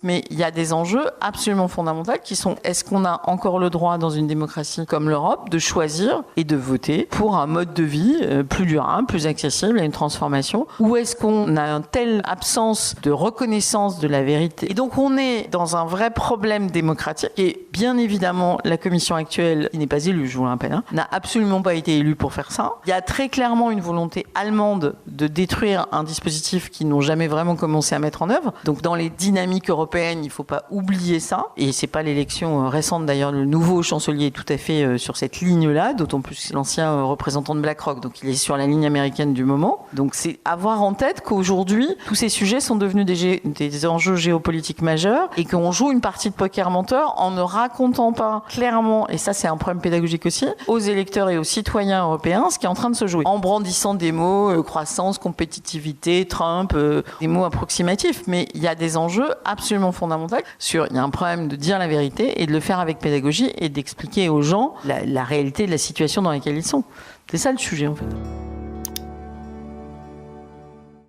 Mais il y a des enjeux absolument fondamentaux qui sont: est-ce qu'on a encore le droit dans une démocratie comme l'Europe de choisir et de voter pour un mode de vie plus durable, plus accessible à une transformation? Ou est-ce qu'on a une telle absence de reconnaissance de la vérité? Et donc on est dans un vrai problème démocratique. Et bien évidemment, la commission actuelle, qui n'est pas élue, je vous le rappelle, n'a absolument pas été élue pour faire ça. Il y a très clairement une volonté allemande de détruire un dispositif qu'ils n'ont jamais vraiment commencé à mettre en œuvre. Donc dans les dynamiques européennes, il ne faut pas oublier ça. Et c'est pas l'élection récente d'ailleurs, le nouveau chancelier est tout à fait sur cette ligne-là, d'autant plus l'ancien représentant de BlackRock, donc il est sur la ligne américaine du moment. Donc c'est avoir en tête qu'aujourd'hui, tous ces sujets sont devenus des enjeux géopolitiques majeurs et qu'on joue une partie de poker menteur en ne racontant pas clairement, et ça c'est un problème pédagogique aussi, aux électeurs et aux citoyens européens ce qui est en train de se jouer. En brandissant des mots, croissance, compétitivité, Trump, des mots approximatifs. Mais il y a des enjeux absolument fondamentaux il y a un problème de dire la vérité et de le faire avec pédagogie et d'expliquer aux gens la réalité de la situation dans laquelle ils sont. C'est ça le sujet en fait.